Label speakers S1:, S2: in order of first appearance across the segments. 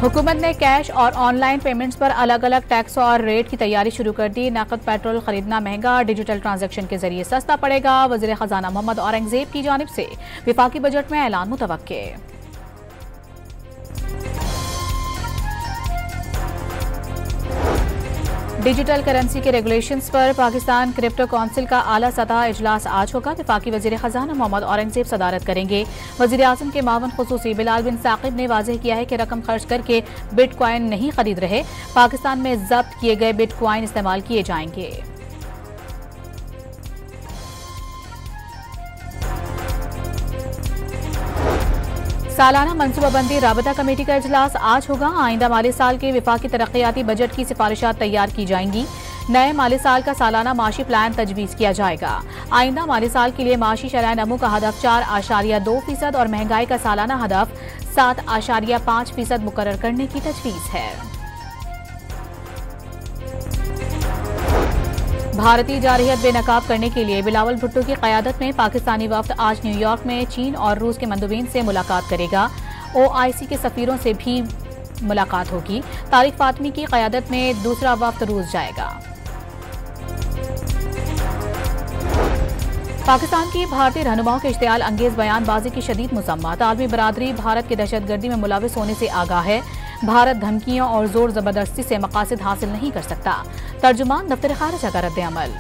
S1: हुकूमत ने कैश और ऑनलाइन पेमेंट्स पर अलग अलग टैक्स और रेट की तैयारी शुरू कर दी। नकद पेट्रोल खरीदना महंगा, डिजिटल ट्रांजैक्शन के जरिए सस्ता पड़ेगा। वज़ीर खजाना मोहम्मद औरंगजेब की जानिब से विफाकी बजट में ऐलान मुतवक्के। डिजिटल करेंसी के रेगुलेशंस पर पाकिस्तान क्रिप्टो काउंसिल का आला सतह इजलास आज होगा। वफाकी वज़ीर खजाना मोहम्मद औरंगजेब सदारत करेंगे। वज़ीर आज़म के मावन खुसूसी बिलाल बिन साकिब ने वाज़ेह किया है कि रकम खर्च करके बिटकॉइन नहीं खरीद रहे। पाकिस्तान में जब्त किए गए बिटकॉइन इस्तेमाल किए जाएंगे। सालाना मनसूबाबंदी राबता कमेटी का इजलास आज होगा। आइंदा माली साल के विफाकी तरक्याती बजट की सिफारिशात तैयार की जाएंगी। नए माली साल का सालाना माशी प्लान तजवीज़ किया जाएगा। आइंदा माली साल के लिए माशी शरह नमू का हदफ 4.2% और महंगाई का सालाना हदफ 7.5% मुकर्रर करने की तजवीज़ है। भारतीय जारहियत बेनकाब करने के लिए बिलावल भुट्टो की क़यादत में पाकिस्तानी वफ्द आज न्यूयॉर्क में चीन और रूस के मंदुबीन से मुलाकात करेगा। OIC के सफीरों से भी मुलाकात होगी। तारिक फातमी की क़यादत में दूसरा वफ्द रूस जाएगा। पाकिस्तान की भारतीय रहनुमाओं के इश्तियाल अंगेज बयानबाजी की शदीद मुसम्मत। आलमी बरादरी भारत की दहशतगर्दी में मुलविस होने से आगाह है। भारत धमकियों और जोर जबरदस्ती से मकासद हासिल नहीं कर सकता। तर्जुमान दफ्तर खारिजा का रद्द अमल।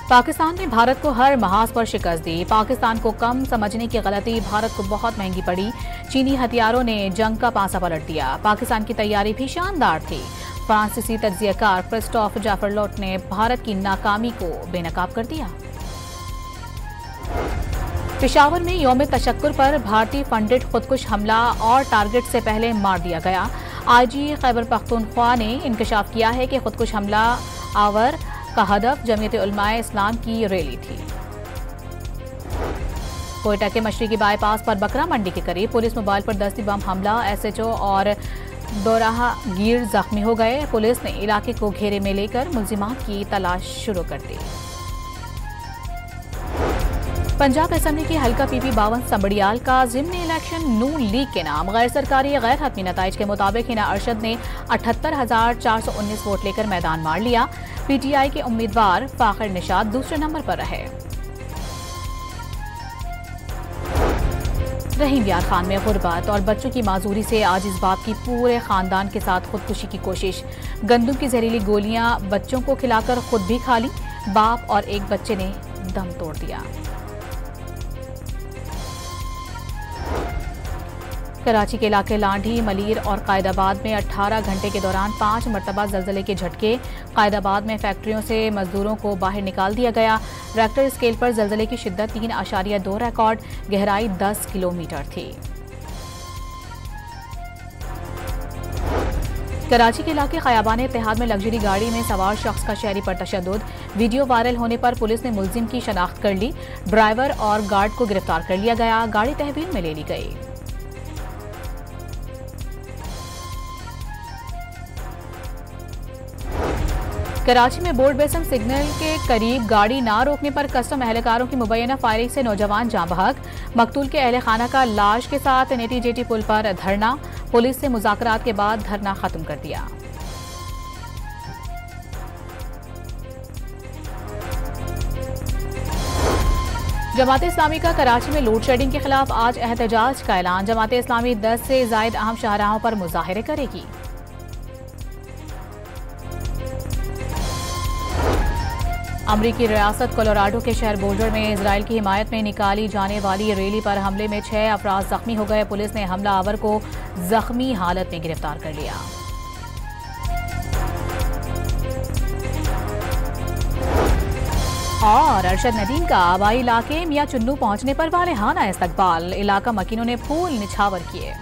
S1: पाकिस्तान ने भारत को हर महाज पर शिकस्त दी। पाकिस्तान को कम समझने की गलती भारत को बहुत महंगी पड़ी। चीनी हथियारों ने जंग का पांसा पलट दिया। पाकिस्तान की तैयारी भी शानदार थी। फ्रांसीसी तज्जियाकार क्रिस्टोफ जाफरलोट ने भारत की नाकामी को बेनकाब कर दिया। पेशावर में यौम तशक्कुर पर भारतीय फंडेड खुदकुश हमला और टारगेट से पहले मार दिया गया। IG खैबर पख्तूनख्वा ने इंकशाफ किया है कि खुदकुश हमला आवर का हदफ जमीयत उलमाए इस्लाम की रैली थी। कोयटा के मशरकी बाईपास पर बकरा मंडी के करीब पुलिस मोबाइल पर दस्ती बम हमला। SHO और दोराहगीर जख्मी हो गए। पुलिस ने इलाके को घेरे में लेकर मुल्जिमात की तलाश शुरू कर दी। पंजाब असेंबली की हल्का PP 52 संबड़ियाल का ज़िमनी इलेक्शन नून लीग के नाम। गैर सरकारी गैर हतमी नताइज के मुताबिक हिना अरशद ने 78,419 वोट लेकर मैदान मार लिया। PTI के उम्मीदवार फाखिर निशाद दूसरे नंबर पर रहे। रहीम यार खान में गुर्बत और बच्चों की माजूरी से आज इस बाप की पूरे खानदान के साथ खुदकुशी की कोशिश। गंदम की जहरीली गोलियां बच्चों को खिलाकर खुद भी खा ली। बाप और एक बच्चे ने दम तोड़ दिया। कराची के इलाके लांढी, मलीर और कायदाबाद में 18 घंटे के दौरान 5 मरतबा जल्जले के झटके। कायदाबाद में फैक्ट्रियों से मजदूरों को बाहर निकाल दिया गया। रेक्टर स्केल पर जल्जले की शिद्दत 3.2 रिकॉर्ड, गहराई 10 किलोमीटर थी। कराची के इलाके खयाबान इत्तेहाद में लग्जरी गाड़ी में सवार शख्स का शहरी पर तशद्दुद। वीडियो वायरल होने पर पुलिस ने मुलजिम की शनाख्त कर ली। ड्राइवर और गार्ड को गिरफ्तार कर लिया गया। गाड़ी तहवील में ले ली गई। कराची में बोर्ड बेसम सिग्नल के करीब गाड़ी ना रोकने पर कस्टम एहलकारों की मुबैना फायरिंग से नौजवान जाँ बहक। मकतूल के अहल खाना का लाश के साथ NTJT पुल पर धरना। पुलिस से मुज़ाकरात के बाद धरना खत्म कर दिया। जमात इस्लामी का कराची में लोड शेडिंग के खिलाफ आज एहतजाज का ऐलान। जमात इस्लामी 10 से जायद अहम शाहराहों पर मुजाहिरे करेगी। अमरीकी रियासत कोलोराडो के शहर बोल्डर में इजराइल की हिमायत में निकाली जाने वाली रैली पर हमले में 6 अफराद जख्मी हो गए। पुलिस ने हमला आवर को जख्मी हालत में गिरफ्तार कर लिया। और अरशद नदीम का आबाई इलाके मियां चुन्नू पहुंचने पर वालेहाना इस्तकबाल। इलाका मकीनों ने फूल निछावर किए।